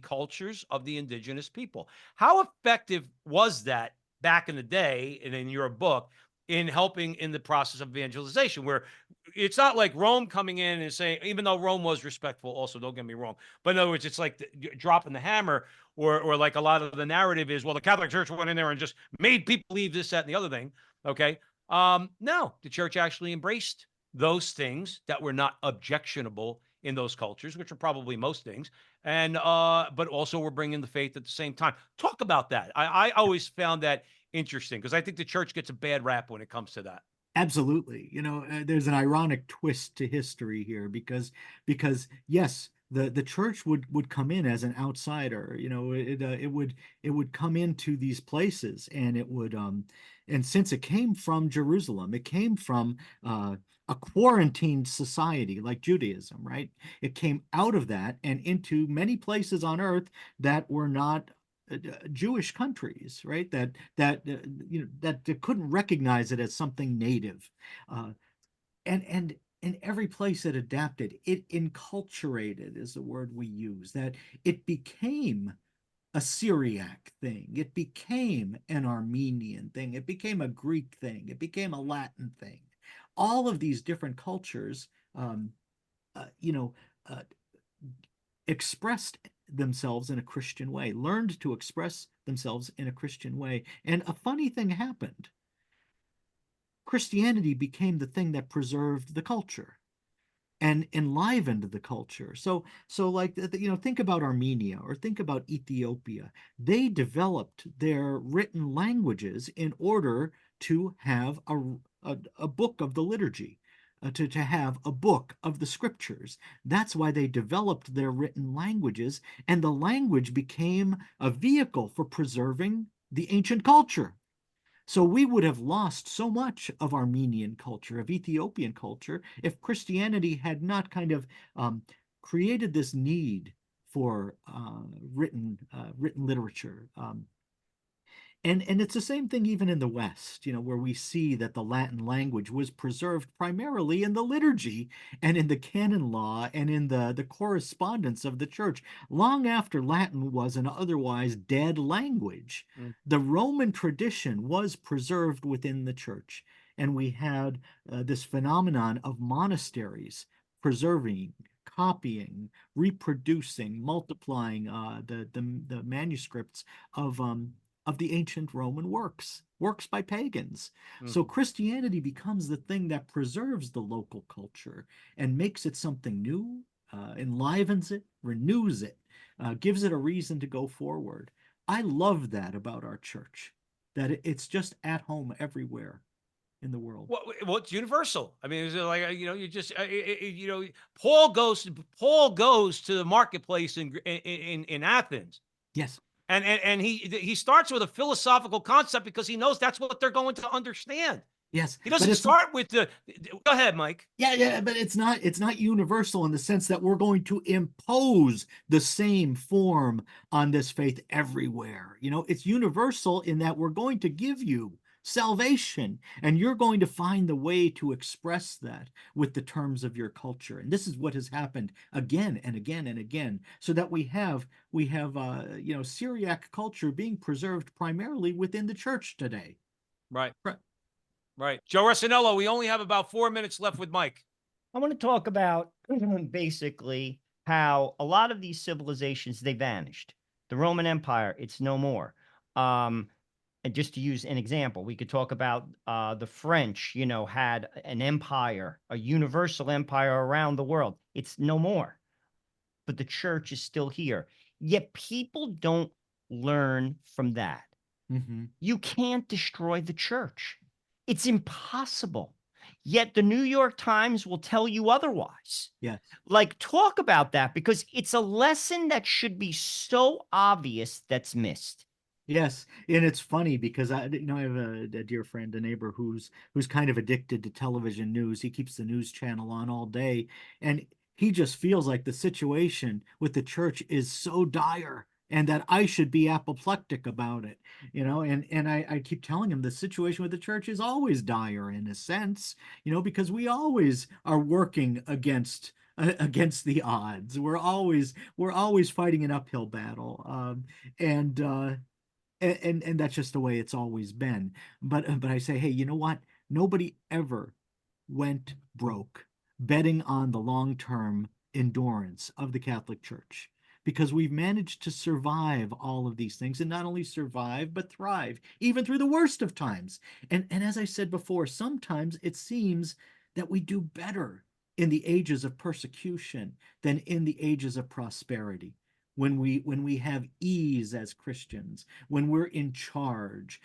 cultures of the indigenous people. How effective was that back in the day, and in your book, in helping in the process of evangelization, where it's not like Rome coming in and saying, even though Rome was respectful, also, don't get me wrong, but in other words, it's like dropping the hammer, or like a lot of the narrative is, well, the Catholic Church went in there and just made people believe this, that, and the other thing. Okay. No, the church actually embraced those things that were not objectionable in those cultures, which are probably most things. And, but also we're bringing the faith at the same time. Talk about that. I always found that interesting because I think the church gets a bad rap when it comes to that. Absolutely. There's an ironic twist to history here because yes, the church would come in as an outsider. It would come into these places, and it would and since it came from Jerusalem, it came from a quarantined society like Judaism, right? It came out of that and into many places on earth that were not Jewish countries, right? That couldn't recognize it as something native, and in every place it adapted, it enculturated is the word we use. That it became a Syriac thing, it became an Armenian thing, it became a Greek thing, it became a Latin thing. All of these different cultures, uh, you know, uh, expressed themselves in a Christian way, learned to express themselves in a Christian way. And a funny thing happened. Christianity became the thing that preserved the culture and enlivened the culture. So like, think about Armenia or think about Ethiopia. They developed their written languages in order to have a book of the liturgy, to have a book of the scriptures. That's why they developed their written languages, and the language became a vehicle for preserving the ancient culture. So we would have lost so much of Armenian culture, of Ethiopian culture, if Christianity had not kind of created this need for written literature. And it's the same thing even in the West, where we see that the Latin language was preserved primarily in the liturgy and in the canon law and in the correspondence of the church. Long after Latin was an otherwise dead language, the Roman tradition was preserved within the church. and we had this phenomenon of monasteries preserving, copying, reproducing, multiplying the manuscripts of the ancient Roman works by pagans. So Mhm. Christianity becomes the thing that preserves the local culture and makes it something new, enlivens it, renews it, gives it a reason to go forward. I love that about our church, that it's just at home everywhere in the world. Well, it's universal. I mean, is it like you just Paul goes to the marketplace in Athens, Yes, and he starts with a philosophical concept because he knows that's what they're going to understand. yes, He but doesn't it's start with the. Go ahead, Mike. yeah, but it's not universal in the sense that we're going to impose the same form on this faith everywhere. It's universal in that we're going to give you salvation, and you're going to find the way to express that with the terms of your culture. And this is what has happened again and again and again, so that we have Syriac culture being preserved primarily within the church today. Right, Right. right. Joe Rossinello. We only have about 4 minutes left with Mike. I want to talk about basically how a lot of these civilizations they vanished. The Roman Empire, it's no more. And just to use an example, we could talk about the French, had an empire, a universal empire around the world. It's no more, but the church is still here. Yet people don't learn from that. Mm-hmm. You can't destroy the church. It's impossible. Yet the New York Times will tell you otherwise. Yes. Like, talk about that because it's a lesson that should be so obvious that's missed. Yes, and it's funny because I have a dear friend, a neighbor who's kind of addicted to television news. He keeps the news channel on all day, and he just feels like the situation with the church is so dire, and that I should be apoplectic about it. And I keep telling him the situation with the church is always dire in a sense, because we always are working against the odds. We're always fighting an uphill battle, and and that's just the way it's always been. But I say, hey, you know what? Nobody ever went broke betting on the long-term endurance of the Catholic Church, because we've managed to survive all of these things, and not only survive but thrive even through the worst of times. And as I said before, sometimes it seems that we do better in the ages of persecution than in the ages of prosperity, when we have ease as Christians, when we're in charge.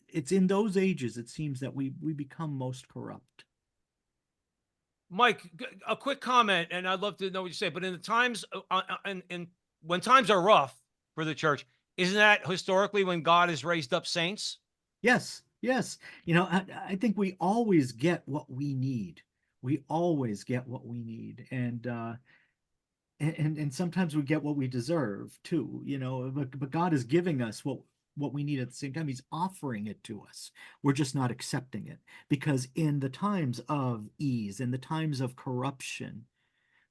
It's in those ages it seems that we become most corrupt. Mike, a quick comment, and I'd love to know what you say. But in the times, and when times are rough for the church, isn't that historically when God has raised up saints? Yes, yes. I think we always get what we need. We always get what we need, and sometimes we get what we deserve too. But God is giving us what we need. At the same time, he's offering it to us. We're just not accepting it, because in the times of ease, in the times of corruption,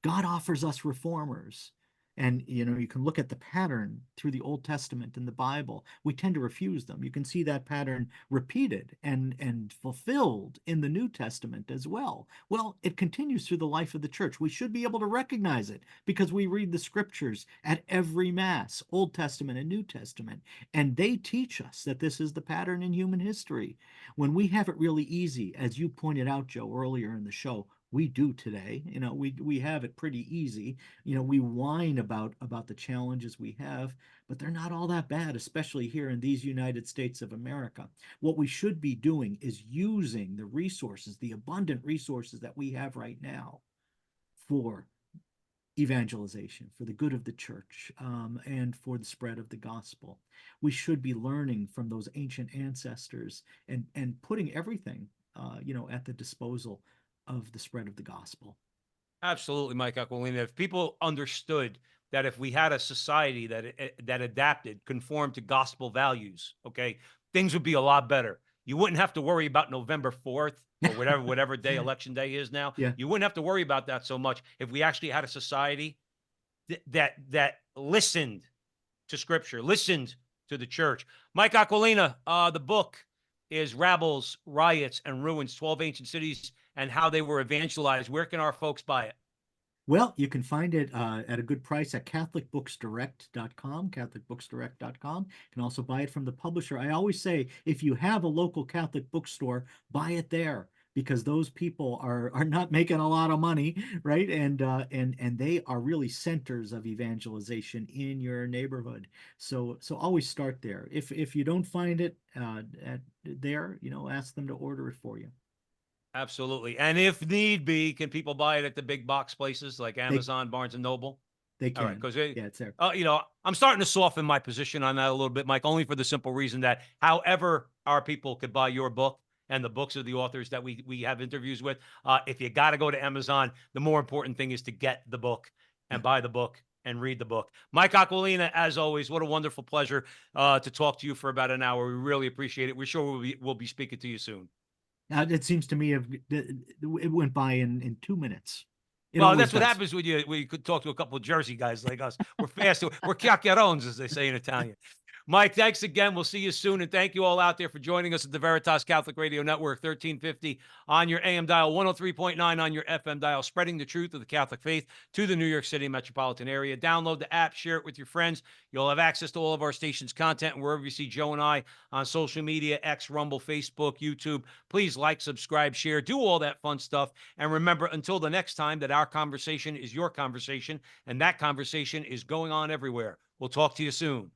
God offers us reformers. And you can look at the pattern through the Old Testament and the Bible. We tend to refuse them. You can see that pattern repeated and fulfilled in the New Testament as well. Well, it continues through the life of the church. We should be able to recognize it because we read the scriptures at every Mass, Old Testament and New Testament, and they teach us that this is the pattern in human history. When we have it really easy, as you pointed out, Joe, earlier in the show, we do today. We have it pretty easy. We whine about the challenges we have, but they're not all that bad, especially here in these United States of America. What we should be doing is using the resources, the abundant resources that we have right now, for evangelization, for the good of the church, and for the spread of the gospel. We should be learning from those ancient ancestors, and putting everything, at the disposal of the spread of the gospel. Absolutely, Mike Aquilina. If people understood that if we had a society that adapted, conformed to gospel values, okay, things would be a lot better. You wouldn't have to worry about November 4th or whatever day election day is now. Yeah. You wouldn't have to worry about that so much if we actually had a society that listened to Scripture, listened to the church. Mike Aquilina, the book, is Rabbles, Riots, and Ruins, 12 Ancient Cities and How They Were Evangelized. Where can our folks buy it? Well, you can find it at a good price at catholicbooksdirect.com, catholicbooksdirect.com. You can also buy it from the publisher. I always say, if you have a local Catholic bookstore, buy it there, because those people are not making a lot of money, right? And they are really centers of evangelization in your neighborhood. So always start there. If you don't find it there, ask them to order it for you. Absolutely. And if need be, can people buy it at the big box places like They Amazon, Barnes and Noble? they All right, can. because Yeah, it's there. I'm starting to soften my position on that a little bit, Mike, only for the simple reason that however our people could buy your book and the books of the authors that we have interviews with, if you got to go to Amazon, the more important thing is to get the book and Yeah. buy the book and read the book. Mike Aquilina, as always, what a wonderful pleasure to talk to you for about an hour. We really appreciate it. We're sure we'll be speaking to you soon. It seems to me it went by in 2 minutes. It Well, always that's what does. happens when you could talk to a couple of Jersey guys like us. We're fast. We're chiacchierones, as they say in Italian. Mike, thanks again. We'll see you soon. And thank you all out there for joining us at the Veritas Catholic Radio Network, 1350 on your AM dial, 103.9 on your FM dial, spreading the truth of the Catholic faith to the New York City metropolitan area. Download the app, share it with your friends. You'll have access to all of our station's content. And wherever you see Joe and I on social media, X, Rumble, Facebook, YouTube, please like, subscribe, share, do all that fun stuff. And remember, until the next time, that our conversation is your conversation, and that conversation is going on everywhere. We'll talk to you soon.